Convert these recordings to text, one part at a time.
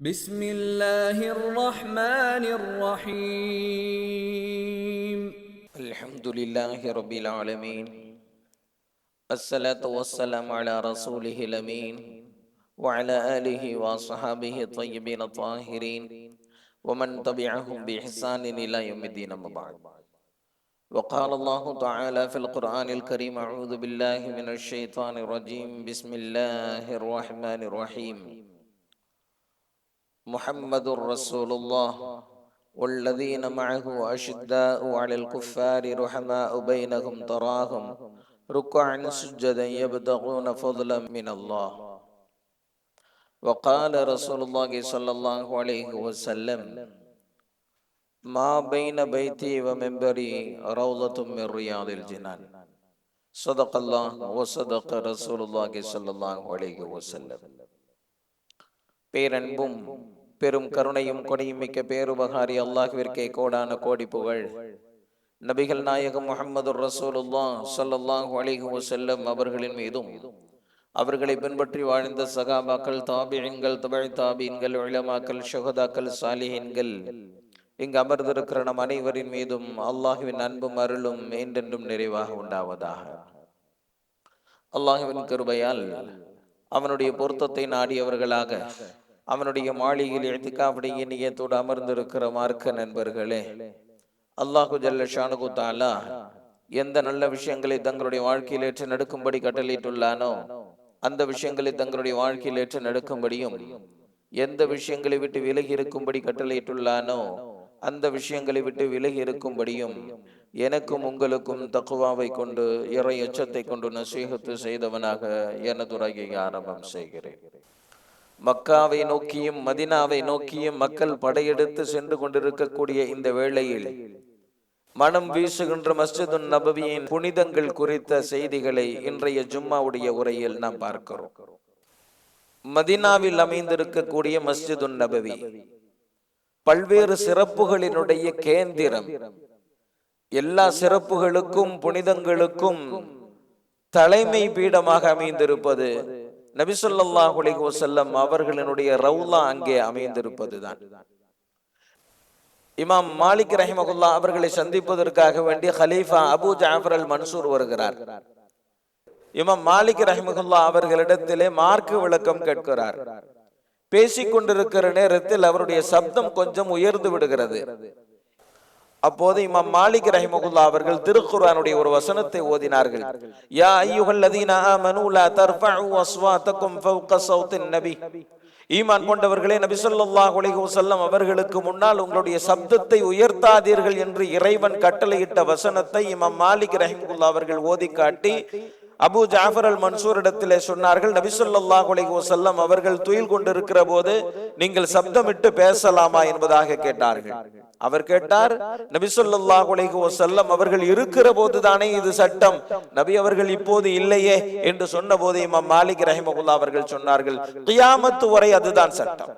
بسم الله الرحمن الرحيم الحمد لله رب العالمين. الصلاة والسلام على رسوله الأمين وعلى آله وصحابه الطيبين الطاهرين ومن تبعهم بإحسان إلى يوم الدين. أما بعد، وقال الله تعالى في القرآن الكريم: أعوذ بالله من الشيطان الرجيم. بسم الله الرحمن الرحيم. محمد رسول الله والذين معه أشداء على الكفار رحماء بينهم تراهم ركعا سجدا يبتغون فضلا من الله. وقال رسول الله صلى الله عليه وسلم: ما بين بيتي ومنبري روضة من رياض الجنان. صدق الله وصدق رسول الله صلى الله عليه وسلم. பேரன்பும் பெரும் கருணையும் கொடையும் மிக்க பேருபகாரி அல்லாஹ்விற்கே கோடான கோடி புகழ். நபிகள் நாயகம் முஹம்மது ரசூலுல்லாஹ் ஸல்லல்லாஹு அலைஹி வஸல்லம் அவர்களின் மீதும், அவர்களை பின்பற்றி வாழ்ந்த சகாபாக்கள், தாபிஈன்கள், தபை தாபீன்கள், உலமாக்கள், ஷுஹதாக்கள், சாலிஹீன்கள், இங்கு அமர்ந்திருக்கிற நம் அனைவரின் மீதும் அல்லாஹ்வின் அன்பும் அருளும் என்றென்றும் நிறைவாக உண்டாவதாக. அல்லாஹ்வின் கிருபையால் அவனுடைய பொருத்தத்தை நாடியவர்களாக அவனுடைய மாளிகையில் இஅ்திகாஃபுடைய நியத்தோடு அமர்ந்திருக்கிற மார்க்க நண்பர்களே, அல்லாஹு ஜல்ல ஷானுஹு தஆலா எந்த நல்ல விஷயங்களை தங்களுடைய வாழ்க்கையில் ஏற்று நடக்கும்படி கட்டளையிட்டுள்ளானோ அந்த விஷயங்களை தங்களுடைய வாழ்க்கையில் ஏற்று நடக்கும்படியும், எந்த விஷயங்களை விட்டு விலகி இருக்கும்படி கட்டளையிட்டுள்ளானோ அந்த விஷயங்களை விட்டு விலகி இருக்கும்படியும் எனக்கும் உங்களுக்கும் தக்வாவை கொண்டு, இறை எச்சத்தை கொண்டு நசீஹத்து செய்தவனாக எனதுரையை ஆரம்பம் செய்கிறேன். மக்காவை நோக்கியும் மதினாவை நோக்கியும் மக்கள் படையெடுத்து சென்று கொண்டிருக்கக்கூடிய இந்த வேளையில் மனம் வீசுகின்ற மஸ்ஜிதுன் நபவியின் புனிதங்கள் குறித்த செய்திகளை இன்றைய ஜும்மாவுடைய உரையில் நாம் பார்க்கிறோம். மதினாவில் அமைந்திருக்கக்கூடிய மஸ்ஜிதுன் நபவி பல்வேறு சிறப்புகளினுடைய கேந்திரம். எல்லா சிறப்புகளுக்கும் புனிதங்களுக்கும் தலைமை பீடமாக அமைந்திருப்பது நபி ஸல்லல்லாஹு அலைஹி வஸல்லம் அவர்களினுடைய ரவுலா அங்கே அமைந்திருப்பதுதான். இமாம் மாலிக் ரஹிமஹுல்லாஹ் அவர்களை சந்திப்பதற்காக வேண்டி ஹலீஃபா அபூ ஜஅஃபர் அல் மன்சூர் வருகிறார். இமாம் மாலிக் ரஹிமஹுல்லாஹ் அவர்களிடத்திலே மார்க்க விளக்கம் கேட்கிறார். பேசிக்கொண்டிருக்கிற நேரத்தில் அவருடைய சப்தம் கொஞ்சம் உயர்ந்து விடுகிறது. அப்போது இமாம் மாலிக் ரஹிமஹுல்லாஹ் அவர்கள் திருக்குர்ஆனுடைய ஒரு வசனத்தை ஓதினார்கள். யா அய்யுஹல்லதீன ஆமனூ லா தர்ஃபஉ அஸ்வாதகும் ஃபௌக ஸௌத்தின் நபி. ஈமான் கொண்டவர்களே, நபி ஸல்லல்லாஹு அலைஹி வஸல்லம் அவர்களுக்கு முன்னால் உங்களுடைய சப்தத்தை உயர்த்தாதீர்கள் என்று இறைவன் கட்டளையிட்ட வசனத்தை இமாம் மாலிக் ரஹிமஹுல்லாஹ் அவர்கள் ஓதி காட்டி அபூ ஜஅஃபர் அல் மன்சூர் இடத்திலே சொன்னார்கள், நபி ஸல்லல்லாஹு அலைஹி வஸல்லம் அவர்கள் துயில் கொண்டிருக்கிற போது நீங்கள் சப்தமிட்டு பேசலாமா என்பதாக கேட்டார்கள். அவர் கேட்டார், நபி ஸல்லல்லாஹு அலைஹி வஸல்லம் அவர்கள் இருக்கிற போதுதானே இது சட்டம், நபி அவர்கள் இப்போது இல்லையே என்று சொன்ன போது இமாம் மாலிக் ரஹிமஹுல்லாஹ் அவர்கள் சொன்னார்கள், கியாமத் வரை அதுதான் சட்டம்.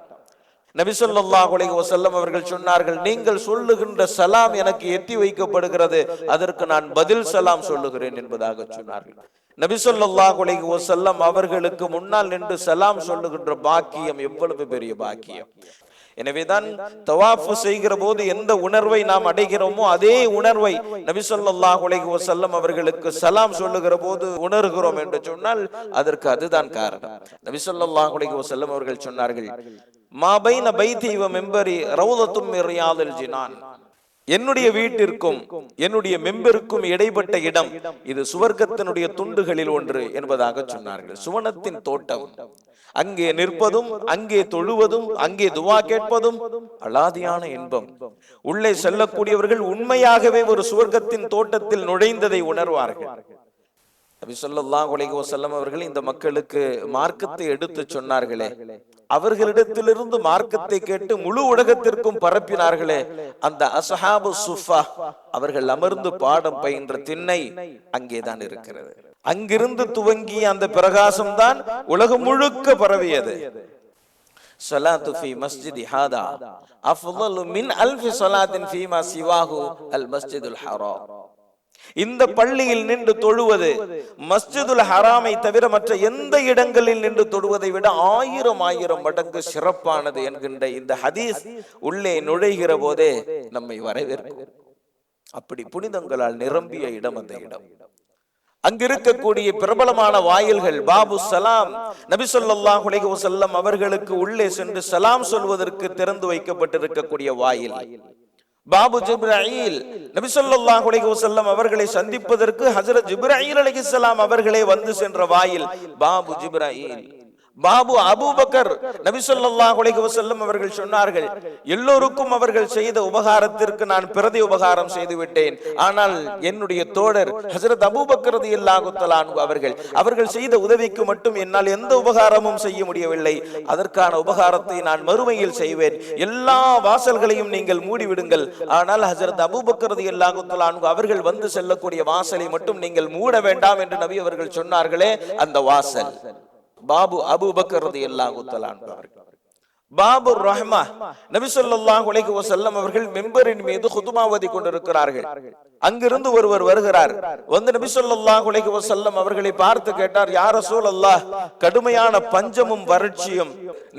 நபி ஸல்லல்லாஹு அலைஹி வஸல்லம் அவர்கள் சொன்னார்கள், நீங்கள் சொல்லுகின்ற சலாம் எனக்கு எத்தி வைக்கப்படுகிறது, அதற்கு நான் பதில் சலாம் சொல்லுகிறேன் என்பதாக சொன்னார்கள். நபி ஸல்லல்லாஹு அலைஹி வஸல்லம் அவர்களுக்கு முன்னால் நின்று சலாம் சொல்லுகின்ற பாக்கியம் எவ்வளவு பெரிய பாக்கியம். எனவேதான் தவாஃப் செய்கிற போது எந்த உணர்வை நாம் அடைகிறோமோ அதே உணர்வை நபி ஸல்லல்லாஹு அலைஹி வஸல்லம் அவர்களுக்கு சலாம் சொல்லுகிற போது உணர்கிறோம் என்று சொன்னால் அதற்கு அதுதான் காரணம். நபி ஸல்லல்லாஹு அலைஹி வஸல்லம் அவர்கள் சொன்னார்கள், மா பைன பைதி வ மிம்பரி ரௌதத்தும் மின் ரியாதில் ஜினான். என்னுடைய வீட்டிற்கும் என்னுடைய மெம்பருக்கும் இடைப்பட்ட இடம் இது சுவர்க்கத்தினுடைய துண்டுகளில் ஒன்று என்பதாக சொன்னார்கள். சுவனத்தின் தோட்டம். அங்கே நிற்பதும், அங்கே தொழுவதும், அங்கே துவா கேட்பதும் அலாதியான இன்பம். உள்ளே செல்லக்கூடியவர்கள் உண்மையாகவே ஒரு சுவர்க்கத்தின் தோட்டத்தில் நுழைந்ததை உணர்வார்கள். நபி ஸல்லல்லாஹு அலைஹி வஸல்லம் அவர்கள் இந்த மக்களுக்கு மார்க்கத்தை எடுத்து சொன்னார்களே, அவர்களிடத்திலிருந்து மார்க்கத்தை கேட்டு முழு உலகத்திற்கும் பரப்பினார்களே, அந்த அஸ்ஹாபு சுஃபா அவர்கள் அமர்ந்து பாடம் பயின்ற திண்ணை அங்கேதான் இருக்கிறது. அங்கிருந்து துவங்கிய அந்த பிரகாசம் தான் உலகம் முழுக்க பரவியது. ஸலாத்து ஃபீ மஸ்ஜிதி ஹாதா அஃதலு மின் அல்ஃபி ஸலாத்தின் ஃபீமா சிவாஹு அல் மஸ்ஜிதுல் ஹராம். இந்த பள்ளியில் நின்று தொழுவது மஸ்ஜிதுல் ஹராமை தவிர மற்ற எந்த இடங்களில் நின்று தொழுவதை விட 1000 மடங்கு சிறப்பானது என்கின்ற இந்த ஹதீஸ் உள்ளே நுழைகிற போதே நம்மை வரவேற்கும். அப்படி புனிதங்களால் நிரம்பிய இடம் அந்த இடம். அங்கிருக்கக்கூடிய பிரபலமான வாயில்கள் பாபு சலாம், நபி ஸல்லல்லாஹு அலைஹி வஸல்லம் அவர்களுக்கு உள்ளே சென்று சலாம் சொல்வதற்கு திறந்து வைக்கப்பட்டிருக்கக்கூடிய வாயில். பாபு ஜிப்ராயில், நபி ஸல்லல்லாஹு அலைஹி வஸல்லம் அவர்களை சந்திப்பதற்கு ஹஜ்ரத் ஜிப்ராயில் அலைஹிஸ்ஸலாம் அவர்களே வந்து சென்ற வாயில் பாபு ஜிப்ராயில். பாபு அபூபக்கர், நபி ஸல்லல்லாஹு அலைஹி வஸல்லம் அவர்கள் சொன்னார்கள், எல்லோருக்கும் அவர்கள் செய்த உபகாரத்திற்கு நான் பிரதி உபகாரம் செய்து விட்டேன். ஆனால் என்னுடைய தோழர் ஹஜ்ரத் அபூபக்கர் ரலியல்லாஹு தஆலா அன்ஹு அவர்கள் செய்த உதவிக்கு மட்டும் என்னால் எந்த உபகாரமும் செய்ய முடியவில்லை. அதற்கான உபகாரத்தை நான் மறுமையில் செய்வேன். எல்லா வாசல்களையும் நீங்கள் மூடிவிடுங்கள், ஆனால் ஹஜ்ரத் அபூபக்கர் ரலியல்லாஹு தஆலா அன்ஹு அவர்கள் வந்து செல்லக்கூடிய வாசலை மட்டும் நீங்கள் மூட வேண்டாம் என்று நபி அவர்கள் சொன்னார்களே, அந்த வாசல் பாபு அபூபக்கர் ரலியல்லாஹு தஆலா அன்ஹு. பாபு ரஹ்மா, நபி ஸல்லல்லாஹு அலைஹி வஸல்லம் அவர்கள் மிம்பரின் மீது குதுபா ஓதி கொண்டிருக்கிறார்கள். அங்கிருந்து ஒருவர் வருகிறார். வந்து நபி ஸல்லல்லாஹு அலைஹி வஸல்லம் அவர்களை பார்த்து கேட்டார், யா ரசூலல்லாஹ், கடுமையான பஞ்சமும் வறட்சியும்,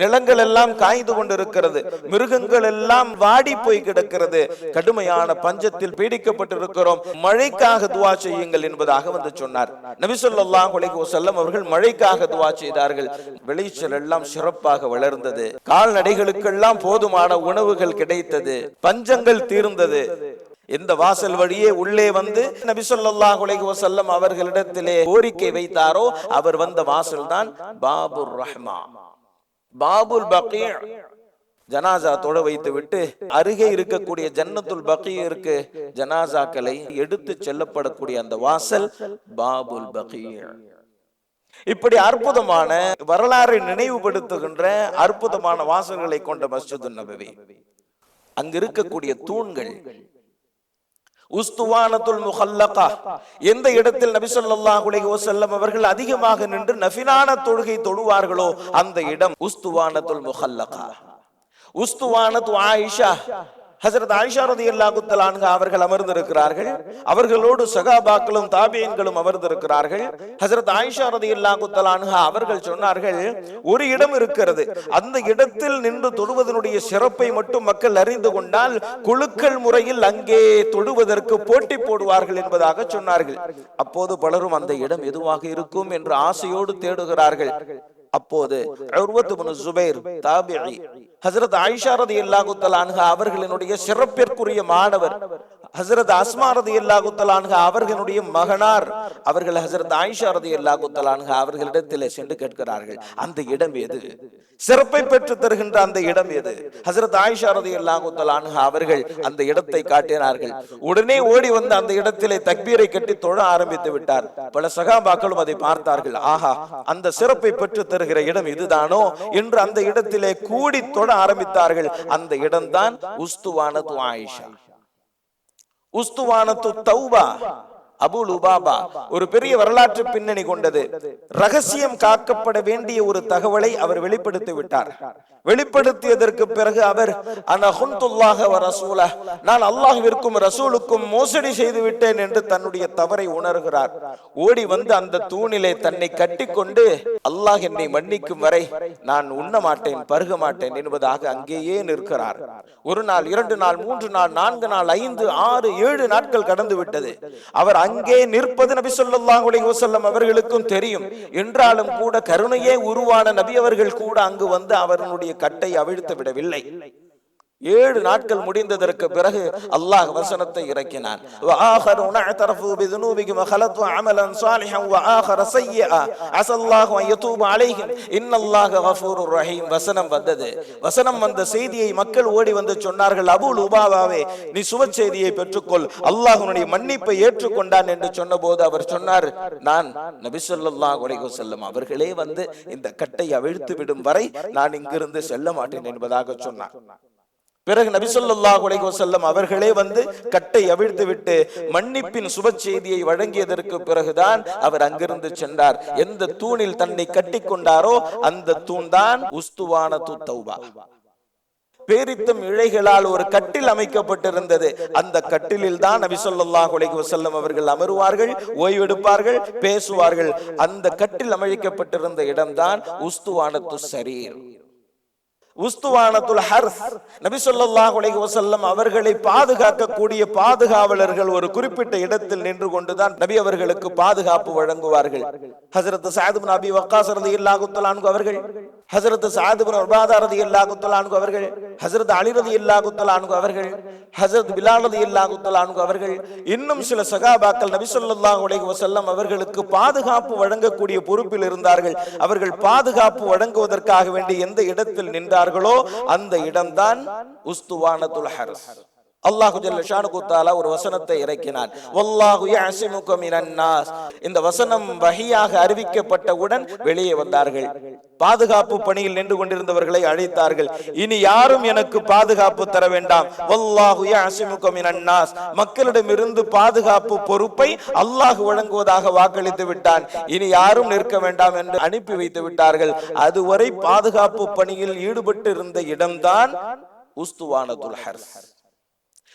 நிலங்கள் எல்லாம் காய்ந்து கொண்டிருக்கிறது, மிருகங்கள் எல்லாம் வாடி போய் கிடக்கிறது, கடுமையான பஞ்சத்தில் பீடிக்கப்பட்டிருக்கிறோம், மழைக்காக துஆ செய்யுங்கள் என்பதாக வந்து சொன்னார். நபி ஸல்லல்லாஹு அலைஹி வஸல்லம் அவர்கள் மழைக்காக துஆ செய்தார்கள். விளைச்சல் எல்லாம் சிறப்பாக வளர்ந்தது, கால்நடைகளுக்கெல்லாம் போதுமான உணவுகள் கிடைத்தது, பஞ்சங்கள் தீர்ந்தது. இந்த வாசல் வழியே உள்ளே வந்து நபி ஸல்லல்லாஹு அலைஹி வஸல்லம் அவர்களிடத்திலே கோரிக்கை வைத்தாரோ அவர் வந்த வாசல் தான் பாபுர் ரஹ்மா. பாபுல் பகீ, ஜனாசா தொழ வைத்து விட்டு அருகே இருக்கக்கூடிய ஜன்னத்துல் பகீ இருக்கு, ஜனாசாக்களை எடுத்து செல்லப்படக்கூடிய அந்த வாசல் பாபுல் பகீ. இப்படி அற்புதமான வரலாறை நினைவுபடுத்துகின்ற அற்புதமான வாசல்களை கொண்ட மஸ்ஜிது நபவி. அங்க இருக்கக்கூடிய தூண்கள் உஸ்துவானத்துல் முஹல்லகா, எந்த இடத்தில் நபி ஸல்லல்லாஹு அலைஹி வஸல்லம் அவர்கள் அதிகமாக நின்று நஃபிலான தொழுகை தொழுவார்களோ அந்த இடம் உஸ்துவானத்துல் முஹல்லகா. உஸ்துவானத்து ஆயிஷா, ஹஜ்ரத் ஆயிஷா ரலியல்லாஹு தஆலா அன்ஹா அவர்கள் அமர்ந்திருக்கிறார்கள். அவர்களோடு சஹாபாக்களும் தாபியீன்களும் அமர்ந்திருக்கிறார்கள். ஹஜ்ரத் ஆயிஷா ரலியல்லாஹு தஆலா அன்ஹா அவர்கள் சொன்னார்கள், ஒரு இடம் இருக்கிறது, அந்த இடத்தில் நின்று தொழுவதனுடைய சிறப்பை மட்டும் மக்கள் அறிந்து கொண்டால் குழுக்கள் முறையில் அங்கே தொழுவதற்கு போட்டி போடுவார்கள் என்பதாக சொன்னார்கள். அப்போது பலரும் அந்த இடம் எதுவாக இருக்கும் என்று ஆசையோடு தேடுகிறார்கள். அப்போது உர்வத் இப்னு ஜுபைர் தாபிஈ, ஹஜ்ரத் ஆயிஷா ரலியல்லாஹு தஆலா அன்ஹா அவர்களினுடைய சிறப்பிற்குரிய மாணவர் ஹஜ்ரத் அஸ்மா ரலியல்லாஹு தஆலா அன்ஹா அவர்களுடைய மகனார், அவர்கள் ஹஜ்ரத் ஆயிஷா ரலியல்லாஹு தஆலா அன்ஹா அவர்களிடத்தில் சென்று கேட்கிறார்கள், அந்த இடம் எது, சிறப்பை பெற்று தருகின்ற அந்த இடம் எது? ஹஜ்ரத் ஆயிஷா ரலியல்லாஹு தஆலா அன்ஹா அவர்கள் அந்த இடத்தை காட்டினார்கள். உடனே ஓடி வந்து அந்த இடத்திலே தக்பீரை கட்டி தொழ ஆரம்பித்து விட்டார். பல சஹாபாக்களும் அதை பார்த்தார்கள். ஆஹா, அந்த சிறப்பை பெற்று தருகிற இடம் இதுதானோ என்று அந்த இடத்திலே கூடி தொழ ஆரம்பித்தார்கள். அந்த இடம்தான் உஸ்துவானத்து ஆயிஷா. உஸ்துவானத்து தௌபா, அபூ லுபாபா ஒரு பெரிய வரலாற்று பின்னணி கொண்டது. ரகசியம் காக்கப்பட வேண்டிய ஒரு தகவலை அவர் வெளிப்படுத்தி விட்டார். வெளிப்படுத்தியதற்கு பிறகு அவர் அனஹுன்துல்லாஹ வ ரசூலஹ, நான் அல்லாஹ்விற்கும் ரசூலுக்கும் மோசடி செய்து விட்டேன் என்று தன்னுடைய தவறை உணர்கிறார். ஓடி வந்து அந்த தூணிலே தன்னை கட்டிக்கொண்டு, அல்லாஹ் என்னை மன்னிக்கும் வரை நான் உண்ண மாட்டேன், பருக மாட்டேன் என்பதாக அங்கேயே நிற்கிறார். ஒரு நாள், 2 நாள், 3 நாள், 4 நாள், 5, 6, 7 நாட்கள் கடந்து விட்டது. அவர் அங்கே நிற்பது நபி ஸல்லல்லாஹு அலைஹி வஸல்லம் அவர்களுக்கும் தெரியும். என்றாலும் கூட கருணையே உருவான நபி அவர்கள் கூட அங்கு வந்து அவர்களுடைய கட்டை அவிழ்த்து விடவில்லை. 7 நாட்கள் முடிந்ததற்கு பிறகு அல்லாஹ் வசனத்தை இறக்கினான். வஆஹருன அத்தரஃபு பிதுனூபிஹிம் வகலது அமலன் சாலிஹன் வஆஹர ஸய்யிஆ அஸல்லாஹு அன் யதூப அலைஹிம் இன்னல்லாஹ கஃபூருர் ரஹீம். வசனம் வந்தது. வசனம் வந்த செய்தியை மக்கள் ஓடி வந்து சொன்னார்கள், அபூ லுபாபாவே, நீ சுப செய்தியை பெற்றுக்கொள், அல்லாஹ் உன்னுடைய மன்னிப்பை ஏற்றுக்கொண்டான் என்று சொன்னபோது அவர் சொன்னார், நான் நபி ஸல்லல்லாஹு அலைஹி வஸல்லம் அவர்களே வந்து இந்த கட்டை அவிழ்த்து விடும் வரை நான் இங்கிருந்து செல்ல மாட்டேன் என்பதாக சொன்னார். பிறகு நபி ஸல்லல்லாஹு அலைஹி வஸல்லம் அவர்களே வந்து கட்டை அவிழ்த்து விட்டு மன்னிப்பின் சுப செய்தியை வழங்கியதற்கு பிறகுதான் அவர் அங்கிருந்து சென்றார். எந்த தூணில் தன்னை கட்டி கொண்டாரோ அந்த தூண் தான் உஸ்துவானத்து தௌபா. பேரித்தம் இழைகளால் ஒரு கட்டில் அமைக்கப்பட்டிருந்தது. அந்த கட்டிலில் தான் நபி ஸல்லல்லாஹு அலைஹி வஸல்லம் அவர்கள் அமருவார்கள், ஓய்வெடுப்பார்கள், பேசுவார்கள். அந்த கட்டில் அமைக்கப்பட்டிருந்த இடம்தான் உஸ்துவானத்து ஸரீர், உஸ்துவானத்துல் ஹர்ஸ். நபி ஸல்லல்லாஹு அலைஹி வஸல்லம் அவர்களை பாதுகாக்கக்கூடிய பாதுகாவலர்கள் ஒரு குறிப்பிட்ட இடத்தில் நின்று கொண்டுதான் நபி அவர்களுக்கு பாதுகாப்பு வழங்குவார்கள். ஹஜ்ரத் சஅத் இப்னு அபி வக்காஸ் ரலியல்லாஹு தஆலா அன்ஹு அவர்கள், ஹஜ்ரத் சஅத் இப்னு உபாதா ரலியல்லாஹு தஆலா அன்ஹு அவர்கள், ஹஜ்ரத் அலி ரலியல்லாஹு தஆலா அன்ஹு அவர்கள், ஹஜ்ரத் பிலால் ரலியல்லாஹு தஆலா அன்ஹு அவர்கள், இன்னும் சில சகாபாக்கள் நபி ஸல்லல்லாஹு அலைஹி வஸல்லம் அவர்களுக்கு பாதுகாப்பு வழங்கக்கூடிய பொறுப்பில் இருந்தார்கள். அவர்கள் பாதுகாப்பு வழங்குவதற்காக வேண்டி எந்த இடத்தில் நின்றார்களோ அந்த இடம்தான் உஸ்துவானத்துல் ஹர்ஸ். அல்லாஹு ஜல்ல ஷானுஹு தஆலா ஒரு வசனத்தை இறக்கினான், வல்லாஹு யஅஸிமுக மினன் நாஸ். இந்த வசனம் வஹியாக அறிவிக்கப்பட்டவுடன் வெளியே வந்தார்கள். பாதுகாப்பு பணியில் நின்று கொண்டிருந்தவர்களை அழைத்தார்கள், இனி யாரும் எனக்கு பாதுகாப்பு தர வேண்டாம், வல்லாஹு யஅஸிமுக மினன் நாஸ். மக்களிடமிருந்து பாதுகாப்பு பொறுப்பை அல்லாஹ் வழங்குவதாக வாக்களித்து விட்டான், இனி யாரும் நிற்க வேண்டாம் என்று அனுப்பி வைத்து விட்டார்கள். அதுவரை பாதுகாப்பு பணியில் ஈடுபட்டு இருந்த இடம்தான் உஸ்துவானத்துல் ஹர்ஸ்,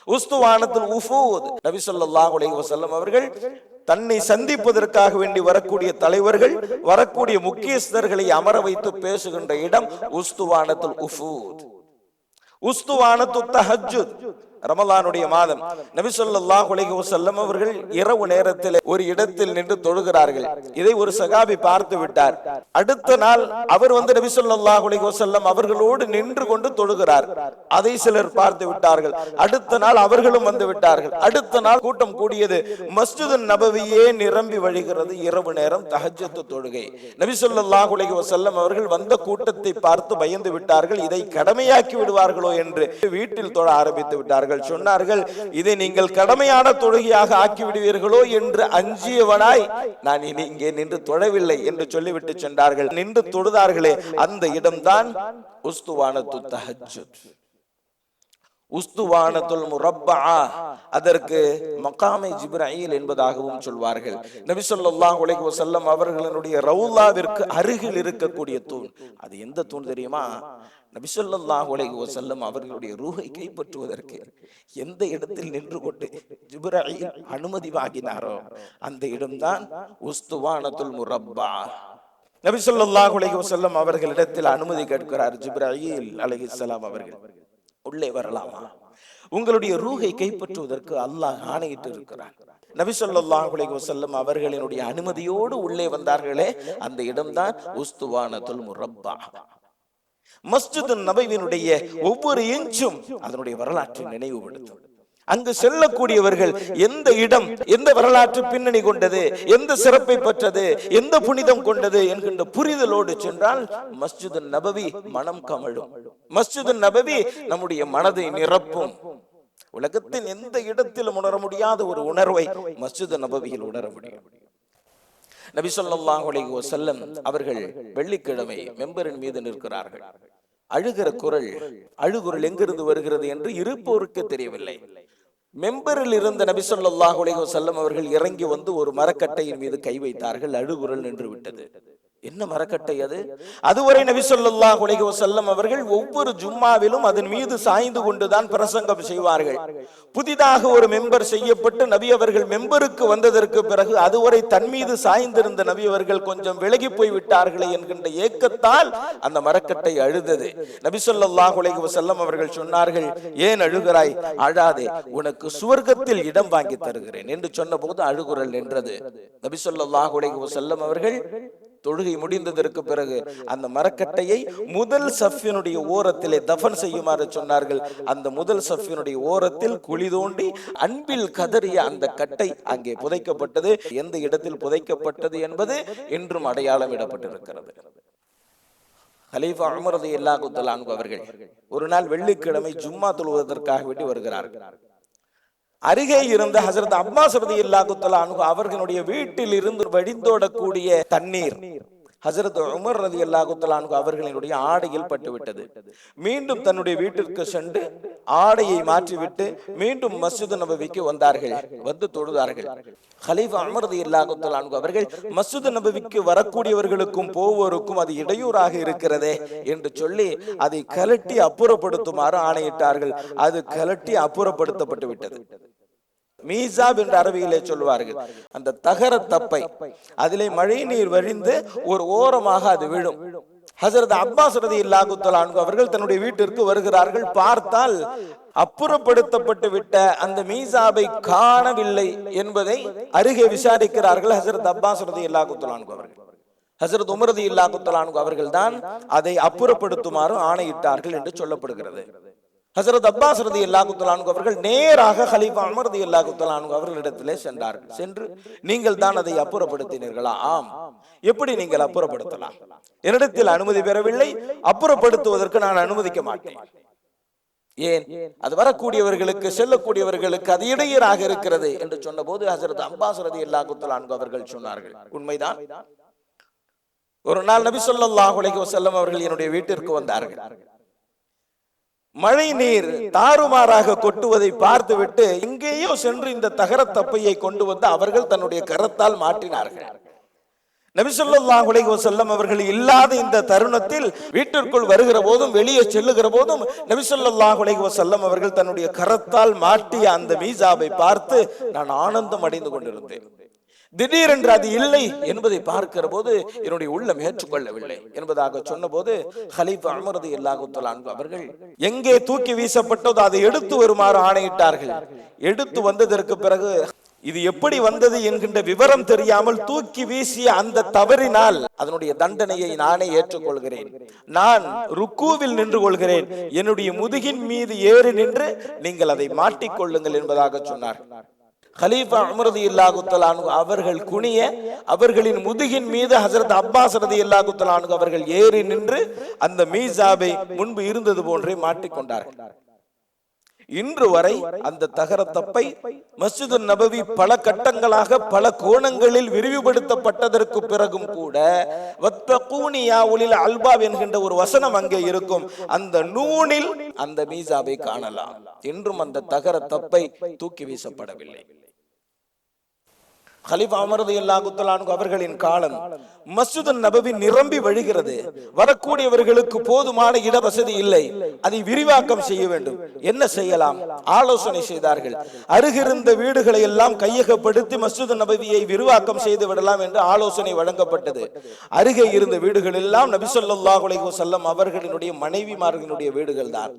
உஸ்துவானத்துல் உஃபூத். நபி ஸல்லல்லாஹு அலைஹி வஸல்லம் அவர்கள் தன்னை சந்திப்பதற்காக வேண்டி வரக்கூடிய தலைவர்கள், வரக்கூடிய முக்கியஸ்தர்களை அமர வைத்து பேசுகின்ற இடம் உஸ்துவானத்துல் உஃபூத். உஸ்துவானத்து தஹஜ்ஜுத், ரமலானுடைய மாதம் நபி ஸல்லல்லாஹு அலைஹி வஸல்லம் அவர்கள் இரவு நேரத்தில் ஒரு இடத்தில் நின்று தொழுகிறார்கள். இதை ஒரு சகாபி பார்த்து விட்டார். அடுத்த நாள் அவர் நபி ஸல்லல்லாஹு அலைஹி வஸல்லம் அவர்களோடு நின்று கொண்டு தொழுகிறார். அதை சிலர் பார்த்து விட்டார்கள். அடுத்த நாள் அவர்களும் வந்து விட்டார்கள். அடுத்த நாள் கூட்டம் கூடியது. மஸ்ஜிது நபவியே நிரம்பி வழிகிறது. இரவு நேரம் தஹஜ்ஜத் தொழுகை. நபி ஸல்லல்லாஹு அலைஹி வஸல்லம் அவர்கள் வந்த கூட்டத்தை பார்த்து பயந்து விட்டார்கள். இதை கடமையாக்கி விடுவார்களோ என்று வீட்டில் தொழ ஆரம்பித்து விட்டார்கள். சொன்னார்கள், இதை நீங்கள் கடமையான தொழுகையாக ஆக்கி விடுவீர்களோ என்று அஞ்சியவனாய் நான் இனி இங்கே நின்று தொழவில்லை என்று சொல்லிவிட்டு சென்றார்கள். நின்று தொழுதார்களே அந்த இடம்தான் உஸ்துவானத்து தஹஜ்ஜுத், உஸ்துவானத்துல் முரப்பஆ. அதற்கு மகாமே ஜிப்ரீல் என்பதாகவும் சொல்வார்கள். நபி ஸல்லல்லாஹு அலைஹி வஸல்லம் அவர்களுடைய ரவுலாவிற்கு அருகில் இருக்கக்கூடிய தூண். அது எந்த தூண் தெரியுமா? நபி ஸல்லல்லாஹு அலைஹி வஸல்லம் அவர்களுடைய ரூஹை கைப்பற்றுவதற்கு எந்த இடத்தில் நின்று கொண்டு ஜிப்ரீல் அனுமதி வாங்கினாரோ அந்த இடம்தான் உஸ்துவானத்துல் முரப்பஆ. நபி ஸல்லல்லாஹு அலைஹி வஸல்லம் அவர்களிடத்தில் அனுமதி கேட்கிறார் ஜிப்ரீல் அலைஹிஸ்ஸலாம் அவர்கள், உள்ளே வரலாமா? உங்களுடைய ரூஹை கைப்பற்றுவதற்கு அல்லாஹ் ஆணையிட்டு இருக்கிறார். நபி ஸல்லல்லாஹு அலைஹி வஸல்லம் அவர்களினுடைய அனுமதியோடு உள்ளே வந்தார்களே அந்த இடம்தான் உஸ்துவானத்துல் முரப்பஆ. மஸ்ஜிது நபவியினுடைய ஒவ்வொரு இன்ச்சும் அதனுடைய வரலாற்றை நினைவுபடுத்தும். அங்கு செல்லக்கூடியவர்கள் எந்த இடம் எந்த வரலாற்று பின்னணி கொண்டது, எந்த சிறப்பை பெற்றது, எந்த புனிதம் கொண்டது என்கின்ற புரிதலோடு சென்றால் மஸ்ஜிது நபவி மனம் கமழும். மஸ்ஜிது நபவி நம்முடைய மனதை நிரப்பும். உலகத்தின் எந்த இடத்திலும் உணர முடியாத ஒரு உணர்வை மஸ்ஜிது நபவியில் உணர முடியும். நபி ஸல்லல்லாஹு அலைஹி வஸல்லம் அவர்கள் வெள்ளிக்கிழமை மெம்பரின் மீது நிற்கிறார்கள். அழுகிற குரல், அழுகுரல் எங்கிருந்து வருகிறது என்று இருப்போருக்கு தெரியவில்லை. மெம்பரில் இருந்த நபி ஸல்லல்லாஹு அலைஹி வஸல்லம் அவர்கள் இறங்கி வந்து ஒரு மரக்கட்டையின் மீது கை வைத்தார்கள். அழுகுரல் நின்று விட்டது. என்ன மரக்கட்டை அது? அதுவரை நபி ஸல்லல்லாஹு அலைஹி வஸல்லம் அவர்கள் ஒவ்வொரு ஜும்மாவிலும் அதன் மீது சாய்ந்து கொண்டுதான் பிரசங்கம் செய்வார்கள். புதிதாக ஒரு மெம்பர் செய்யப்பட்டு நபி அவர்கள் மெம்பருக்கு வந்ததற்கு பிறகு அதுவரை தன் மீது சாய்ந்திருந்த நபி அவர்கள் கொஞ்சம் விலகி போய் விட்டார்களே என்கின்ற ஏக்கத்தால் அந்த மரக்கட்டை அழுதது. நபி ஸல்லல்லாஹு அலைஹி வஸல்லம் அவர்கள் சொன்னார்கள், ஏன் அழுகிறாய்? அழாதே, உனக்கு சுவர்க்கத்தில் இடம் வாங்கி தருகிறேன் என்று சொன்ன போது அழுகுரல் நின்றது. நபி ஸல்லல்லாஹு அலைஹி வஸல்லம் அவர்கள் தொழுகை முடிந்ததற்கு பிறகு அந்த மரக்கட்டையை முதல் சஃபினுடைய ஓரத்திலே தஃபன் செய்யுமாறு சொன்னார்கள். அந்த முதல் சஃபினுடைய ஓரத்தில் குழி தோண்டி அன்பில் கதறிய அந்த கட்டை அங்கே புதைக்கப்பட்டது. எந்த இடத்தில் புதைக்கப்பட்டது என்பது இன்றும் அடையாளம் இடப்பட்டிருக்கிறது. கலீஃபா உமர் ரலியல்லாஹு தஆலா அன்ஹு அவர்கள் ஒரு நாள் வெள்ளிக்கிழமை ஜும்மா தொழுவதற்காக வேண்டி வருகிறார்கள். அருகே இருந்த ஹஜ்ரத் அப்பாஸ் ரலியல்லாஹு தஆலா அன்ஹு அவர்களுடைய வீட்டில் இருந்து வடிந்தோடக்கூடிய தண்ணீர் ஹஜ்ரத் உமர் ரலியல்லாஹு தஆலா அன்ஹு அவர்களுடைய ஆடையில் பட்டுவிட்டது. மீண்டும் தன்னுடைய வீட்டிற்கு சென்று ஆடையை மாற்றிவிட்டு மீண்டும் மஸ்ஜித் நபவிக்கு வந்தார்கள். வந்து தொழுதார்கள். கலீஃபா உமர் ரலியல்லாஹு தஆலா அன்ஹு அவர்கள் மஸ்ஜித் நபவிக்கு வரக்கூடியவர்களுக்கும் போவோருக்கும் அது இடையூறாக இருக்கிறதே என்று சொல்லி அதை கலட்டி அப்புறப்படுத்துமாறு ஆணையிட்டார்கள். அது கலட்டி அப்புறப்படுத்தப்பட்டு விட்டது. மீசாப் என்று அரபியிலே சொல்வார்கள். அந்த தகர தப்பை அதிலே மழை நீர் வழிந்து ஒரு ஓரமாக அது விழும். ஹஜரத் அப்பாஸ் ரலியல்லாஹு தஆலா அன்ஹு அவர்கள் தன்னுடைய வீட்டிற்கு வருகிறார்கள். பார்த்தால் அப்புறப்படுத்தப்பட்டு விட்ட அந்த மீசாபை காணவில்லை என்பதை அருகே விசாரிக்கிறார்கள் ஹஜரத் அப்பாஸ் ரலியல்லாஹு தஆலா அன்ஹு அவர்கள். ஹஜரத் உமர் ரலியல்லாஹு தஆலா அன்ஹு அவர்கள் தான் அதை அப்புறப்படுத்துமாறு ஆணையிட்டார்கள் என்று சொல்லப்படுகிறது. ஹஜரத் அப்பாஸ் ரலியல்லாஹு தஆலா அன்ஹு அவர்கள் நேராக கலீஃபா உமர் ரலியல்லாஹு தஆலா அன்ஹு அவர்களிடத்திலே சென்றார்கள். சென்று, நீங்கள் தான் அதை அப்புறப்படுத்தினீர்களா? ஆம். எப்படி நீங்கள் அப்புறப்படுத்தலாம்? என்னிடத்தில் அனுமதி பெறவில்லை, அப்புறப்படுத்துவதற்கு நான் அனுமதிக்க மாட்டேன். ஏன்? அது வரக்கூடியவர்களுக்கு செல்லக்கூடியவர்களுக்கு அது இடையூறாக இருக்கிறது என்று சொன்னபோது ஹஜரத் அப்பாஸ் ரலியல்லாஹு தஆலா அன்ஹு அவர்கள் சொன்னார்கள், உண்மைதான். ஒரு நாள் நபி ஸல்லல்லாஹு அலைஹி வஸல்லம் அவர்கள் என்னுடைய வீட்டிற்கு வந்தார்கள். மழை நீர் தாறுமாறாக கொட்டுவதை பார்த்துவிட்டு எங்கேயோ சென்று இந்த தகர தப்பையை கொண்டு வந்து அவர்கள் தன்னுடைய கரத்தால் மாற்றினார்கள். நபி ஸல்லல்லாஹு அலைஹி வஸல்லம் அவர்கள் இல்லாத இந்த தருணத்தில் வீட்டிற்குள் வருகிற போதும் வெளியே செல்லுகிற போதும் நபி ஸல்லல்லாஹு அலைஹி வஸல்லம் அவர்கள் தன்னுடைய கரத்தால் மாட்டிய அந்த மீசாபை பார்த்து நான் ஆனந்தம் அடைந்து கொண்டிருந்தேன். திடீரென்று அது இல்லை என்பதை பார்க்கிற போது என்னுடைய உள்ளம் ஏற்றுக்கொள்ளவில்லை என்பதாக சொன்ன போது கலீஃபா உமர் ரலியல்லாஹு தஆலா அன்ஹு அவர்கள் எங்கே தூக்கி வீசப்பட்டதோ அதை எடுத்து வருமாறு ஆணையிட்டார்கள். எடுத்து வந்ததற்கு பிறகு இது எப்படி வந்தது என்கின்ற விவரம் தெரியாமல் தூக்கி வீசிய அந்த தவறினால் அதனுடைய தண்டனையை நானே ஏற்றுக்கொள்கிறேன். நான் ருக்கூவில் நின்று கொள்கிறேன். என்னுடைய முதுகின் மீது ஏறி நின்று நீங்கள் அதை மாட்டிக்கொள்ளுங்கள் என்பதாக சொன்னார். கலீஃபா உமர் ரலியல்லாஹு தஆலா அன்ஹு அவர்கள் குனிய அவர்களின் முதுகின் மீது ஹஜரத் அப்பாஸ் ரலியல்லாஹு தஆலா அன்ஹு அவர்கள் ஏறி நின்று அந்த மீசாபை முன்பு இருந்தது போன்றே மாட்டிக்கொண்டார்கள். இன்று வரை அந்த தகர தப்பை மஸ்ஜித் நபவி பல கட்டங்களாக பல கோணங்களில் விரிவுபடுத்தப்பட்டதற்கு பிறகும் கூட வத்தகூனி யா உலில் அல்பாப் என்கின்ற ஒரு வசனம் அங்கே இருக்கும். அந்த நூனில் அந்த மீசாபை காணலாம். இன்றும் அந்த தகர தப்பை தூக்கி வீசப்படவில்லை. கலீஃபா உமர் ரலியல்லாஹு தஆலா அன்ஹு அவர்களின் காலம் மஸ்ஜித் நபவி நிரம்பி வழிகிறது. வரக்கூடியவர்களுக்கு போதுமான இட வசதி இல்லை. அதை விரிவாக்கம் செய்ய வேண்டும். என்ன செய்யலாம்? ஆலோசனை செய்தார்கள். அருகிருந்த வீடுகளை எல்லாம் கையகப்படுத்தி மஸ்ஜித் நபவியை விரிவாக்கம் செய்து விடலாம் என்று ஆலோசனை வழங்கப்பட்டது. அருகே இருந்த வீடுகள் எல்லாம் நபி ஸல்லல்லாஹு அலைஹி வஸல்லம் அவர்களினுடைய மனைவிமார்களுடைய வீடுகள் தான்.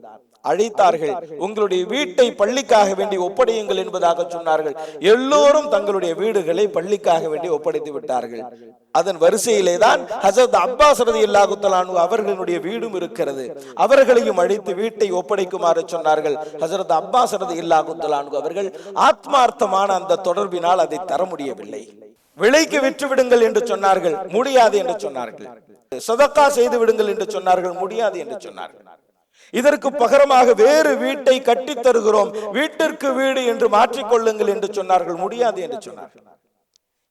அழைத்தார்கள். உங்களுடைய வீட்டை பள்ளிக்காக வேண்டி ஒப்படையுங்கள் என்பதாக சொன்னார்கள். எல்லோரும் தங்களுடைய வீடுகளை பள்ளிக்காக வேண்டி ஒப்படைத்து விட்டார்கள். அதன் வரிசையிலே தான் ஹஜரத் அப்பாஸ் ரலியல்லாஹு தஆலா அன்ஹு அவர்களுடைய வீடும் இருக்கிறது. அவர்களையும் அழைத்து வீட்டை ஒப்படைக்குமாறு சொன்னார்கள். ஹஜரத் அப்பாஸ் ரலியல்லாஹு தஆலா அன்ஹு அவர்கள் ஆத்மார்த்தமான அந்த தொடர்பினால் அதை தர முடியவில்லை. விலைக்கு விற்று விடுங்கள் என்று சொன்னார்கள், முடியாது என்று சொன்னார்கள். சதக்கா செய்து விடுங்கள் என்று சொன்னார்கள், முடியாது என்று சொன்னார்கள். இதற்கு பகரமாக வேறு வீட்டை கட்டி தருகிறோம், வீட்டிற்கு வீடு என்று மாற்றிக்கொள்ளுங்கள் என்று சொன்னார்கள், முடியாது என்று சொன்னார்கள்.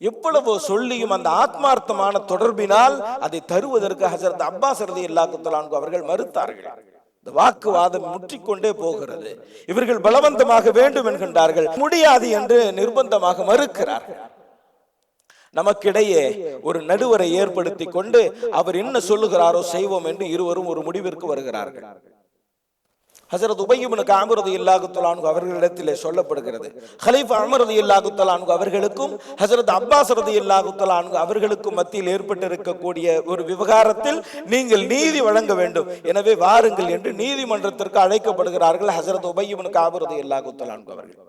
எவ்வளவோ சொல்லியும் அந்த ஆத்மார்த்தமான தொடர்பினால் அதை தருவதற்கு ஹஜரத் அப்பாஸ் ரலியல்லாஹு தஆலா அன்ஹு அவர்கள் மறுத்தார்கள். இந்த வாக்குவாதம் முற்றிக்கொண்டே போகிறது. இவர்கள் பலவந்தமாக வேண்டும் என்கின்றார்கள், முடியாது என்று நிர்பந்தமாக மறுக்கிறார்கள். நமக்கிடையே ஒரு நடுவரை ஏற்படுத்தி கொண்டு அவர் என்ன சொல்லுகிறாரோ செய்வோம் என்று இருவரும் ஒரு முடிவிற்கு வருகிறார்கள். ஹஜரத் உபய் இப்னு கஅப் ரலியல்லாஹு தஆலா அன்ஹு அவர்களிடத்திலே சொல்லப்படுகிறது, கலீஃபா உமர் ரலியல்லாஹு தஆலா அன்ஹு அவர்களுக்கும் ஹஜரத் அப்பாஸ் ரலியல்லாஹு தஆலா அன்ஹு அவர்களுக்கும் மத்தியில் ஏற்பட்டிருக்கக்கூடிய ஒரு விவகாரத்தில் நீங்கள் நீதி வழங்க வேண்டும். எனவே வாருங்கள் என்று நீதிமன்றத்திற்கு அழைக்கப்படுகிறார்கள். ஹஜரத் உபய் இப்னு கஅப் ரலியல்லாஹு தஆலா அன்ஹு அவர்கள்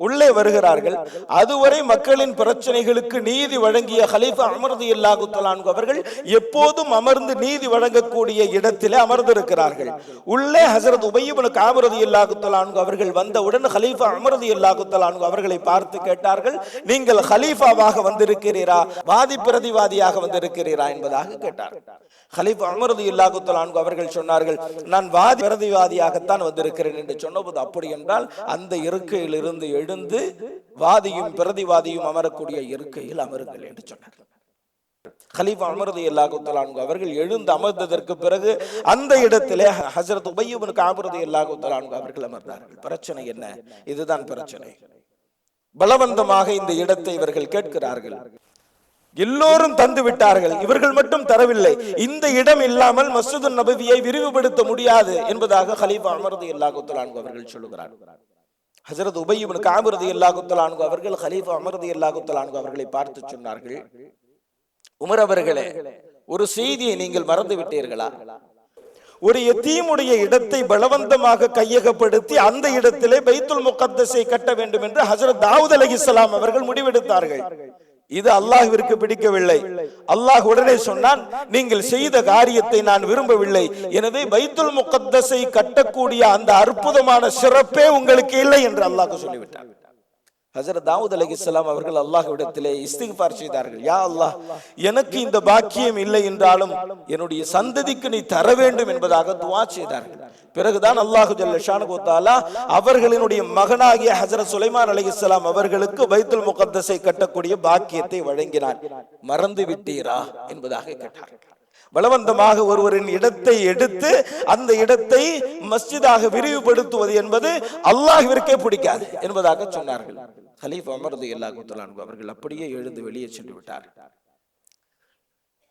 உள்ளே வருகிறார்கள். அதுவரை மக்களின் பிரச்சனைகளுக்கு நீதி வழங்கிய கலீஃபா உமர் ரலியல்லாஹு தஆலா அன்ஹு அவர்கள் எப்போதும் அமர்ந்து நீதி வழங்கக்கூடிய இடத்திலே அமர்ந்திருக்கிறார்கள். உள்ளே ஹஜரத் உபய் இப்னு கஅப் ரலியல்லாஹு தஆலா அன்ஹு அவர்கள் வந்தவுடன் கலீஃபா உமர் ரலியல்லாஹு தஆலா அன்ஹு அவர்களை பார்த்து கேட்டார்கள், நீங்கள் கலீஃபாவாக வந்திருக்கிறீரா, வாதி பிரதிவாதியாக வந்திருக்கிறீரா என்பதாக கேட்டார்கள். கலீஃபா உமர் ரலியல்லாஹு தஆலா அன்ஹு அவர்கள் சொன்னார்கள், நான் வாதி பிரதிவாதியாகத்தான் வந்திருக்கிறேன் என்று சொன்னபோது, அப்படி என்றால் அந்த இருக்கையில் இருந்து எழுந்து வாதியும் பிரதிவாதியும் அமரக்கூடிய இருக்கையில் அமருங்கள் என்று சொன்னார்கள். கலீஃபா உமர் ரலியல்லாஹு தஆலா அன்ஹு அவர்கள் எழுந்து அமர்ந்ததற்கு பிறகு அந்த இடத்திலே ஹஜ்ரத் உபய் இப்னு கஅப் ரலியல்லாஹு தஆலா அன்ஹு அவர்கள் அமர்ந்தார்கள். பிரச்சனை என்ன? இதுதான் பிரச்சனை. பலவந்தமாக இந்த இடத்தை இவர்கள் கேட்கிறார்கள். எல்லோரும் தந்து விட்டார்கள், இவர்கள் மட்டும் தரவில்லை. இந்த இடம் இல்லாமல் மஸ்ஜிதுன் நபவியை விரிவுபடுத்த முடியாது என்பதாக கலீஃபா உமர் ரலியல்லாஹு தஆலா அன்ஹு அவர்கள் சொல்கிறார்கள். ஹஜ்ரத் உபய் இப்னு கஅப் ரலியல்லாஹு தஆலா அன்ஹு அவர்கள் கலீஃபா உமர் ரலியல்லாஹு தஆலா அன்ஹு அவர்களை பார்த்து சொன்னார்கள், உமர் அவர்களே, ஒரு செய்தியை நீங்கள் மறந்து விட்டீர்களா? ஒரு யத்தீமுடைய இடத்தை பலவந்தமாக கையகப்படுத்தி அந்த இடத்திலே பைத்துல் முகத்தஸை கட்ட வேண்டும் என்று ஹஜ்ரத் தாவூத் அலைஹிஸ்ஸலாம் அவர்கள் முடிவெடுத்தார்கள். இது அல்லாஹ்விற்கு பிடிக்கவில்லை. அல்லாஹ் உடனே சொன்னான், நீங்கள் செய்த காரியத்தை நான் விரும்பவில்லை, எனவே பைத்துல் முகத்தஸை கட்டக்கூடிய அந்த அற்புதமான சிறப்பே உங்களுக்கு இல்லை என்று அல்லாஹ் சொல்லிவிட்டார். ஹஜ்ரத் தாவூத் அலைஹிஸ்ஸலாம் அவர்கள் அல்லாஹ்விடத்திலே இஸ்திக்ஃபார் செய்தார்கள். யா அல்லாஹ், எனக்கு இந்த பாக்கியம் இல்லை என்றாலும் என்னுடைய சந்ததிக்கு நீ தர வேண்டும் என்பதாக துஆ செய்தார்கள். பிறகுதான் அல்லாஹ் ஜல்ல ஷானஹு தஆலா அவர்களினுடைய மகனாகிய ஹஜ்ரத் சுலைமான் அலைஹிஸ்ஸலாம் அவர்களுக்கு பைத்துல் முகத்தஸை கட்டக்கூடிய பாக்கியத்தை வழங்கினார். மறந்து விட்டீரா என்பதாக கேட்டார்கள். பலவந்தமாக ஒருவரின் இடத்தை எடுத்து அந்த இடத்தை மஸ்ஜிதாக விரிவுபடுத்துவது என்பது அல்லாஹ்விற்கே பிடிக்காது என்பதாக சொன்னார்கள். கலீஃபா உமர் ரலியல்லாஹு தஆலா அன்ஹு அவர்கள் அப்படியே எழுந்து வெளியே சென்று விட்டார்கள்.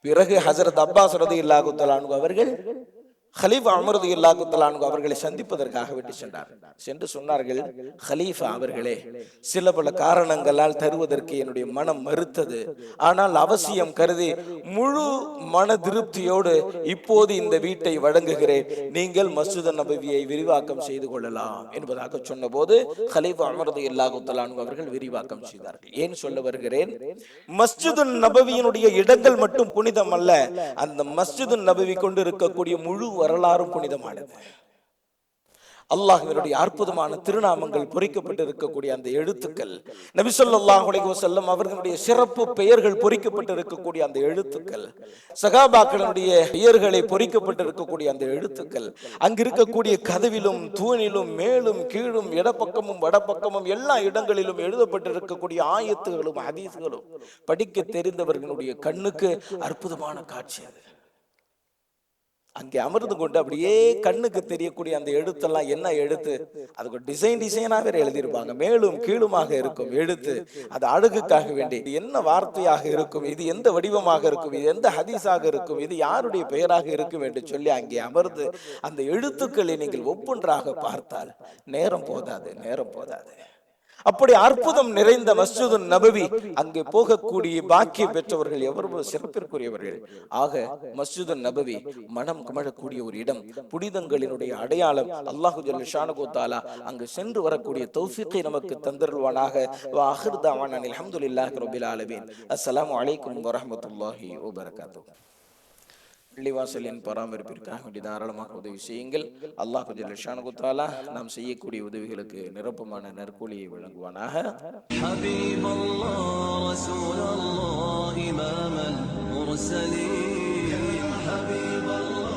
பிறகு ஹஜ்ரத் அப்பாஸ் ரலியல்லாஹு தஆலா அன்ஹு அவர்கள் கலீஃபா உமர் ரலியல்லாஹு தஆலா அன்ஹு அவர்களை சந்திப்பதற்காக விட்டு சென்றார்கள். சென்று சொன்னார்கள், கலீஃபா அவர்களே, சில பல காரணங்களால் தருவதற்கு என்னுடைய மனம் மறுத்தது. ஆனால் அவசியம் கருதி முழு மன திருப்தியோடு இப்போது இந்த வீட்டை வழங்குகிறேன். நீங்கள் மஸ்ஜித் நபவியை விரிவாக்கம் செய்து கொள்ளலாம் என்பதாக சொன்னபோது கலீஃபா உமர் ரலியல்லாஹு தஆலா அன்ஹு அவர்கள் விரிவாக்கம் செய்தார்கள். ஏன் சொல்ல வருகிறேன்? மஸ்ஜித் நபவியினுடைய இடங்கள் மட்டும் புனிதம் அல்ல, அந்த மஸ்ஜித் நபவி கொண்டு இருக்கக்கூடிய முழு வரலாறும் புனிதமானது. அல்லாஹ்வினுடைய அற்புதமான திருநாமங்கள் பொறிக்கப்பட்டிருக்கக்கூடிய அந்த எழுத்துக்கள், நபி ஸல்லல்லாஹு அலைஹி வஸல்லம் அவர்களுடைய சிறப்பு பெயர்கள் பொறிக்கப்பட்டிருக்கக்கூடிய அந்த எழுத்துக்கள், சஹாபாக்களுடைய பெயர்களை பொறிக்கப்பட்டிருக்கக்கூடிய அந்த எழுத்துக்கள், அங்கிருக்கக்கூடிய கதவிலும் தூணிலும் மேலும் கீழும் இடப்பக்கமும் வடப்பக்கமும் எல்லா இடங்களிலும் எழுதப்பட்டிருக்கக்கூடிய ஆயத்துகளும் ஹதீஸ்களும் படிக்க தெரிந்தவர்களுடைய கண்ணுக்கு அற்புதமான காட்சி அது. அங்கே அமர்ந்து கொண்டு அப்படியே கண்ணுக்கு தெரியக்கூடிய அந்த எழுத்தெல்லாம் என்ன எழுத்து? அதுக்கு டிசைனாவே எழுதியிருப்பாங்க. மேலும் கீழுமாக இருக்கும் எழுத்து. அது அழகுக்காக வேண்டி இது என்ன வார்த்தையாக இருக்கும், இது எந்த வடிவமாக இருக்கும், இது எந்த ஹதீஸாக இருக்கும், இது யாருடைய பெயராக இருக்கும் என்று சொல்லி அங்கே அமர்ந்து அந்த எழுத்துக்களை நீங்கள் ஒவ்வொன்றாக பார்த்தால் நேரம் போதாது. அப்படி அற்புதம் நிறைந்த மஸ்ஜிது நபவி, அங்கே போகக்கூடிய பாக்கியம் பெற்றவர்கள் எவ்வளவு சிறப்பிற்குரியவர்கள். ஆக மஸ்ஜிது நபவி மனம் கமழக்கூடிய ஒரு இடம், புனிதங்களினுடைய அடையாளம். அல்லாஹு ஜல்ல ஷானஹு தஆலா அங்கு சென்று வரக்கூடிய தௌஃபீகை நமக்கு தந்தருள்வானாக. வ ஆகிரு தஅவானா அல்ஹம்துலில்லாஹி ரப்பில் ஆலமீன். அஸ்ஸலாமு அலைக்கும் வரஹ்மத்துல்லாஹி வபரகாத்துஹு. பள்ளிவாசலின் பராமரிப்பிற்காக வேண்டி தாராளமாக உதவி செய்யுங்கள். அல்லாஹ் ஜல்ல ஷானஹு தஆலா நாம் செய்யக்கூடிய உதவிகளுக்கு நிரப்பமான நற்கூலியை வழங்குவானாக. ஹபீபல்லாஹ் ரசூலல்லாஹ் இமாமல் முர்சலீன் ஹபீபல்லாஹ்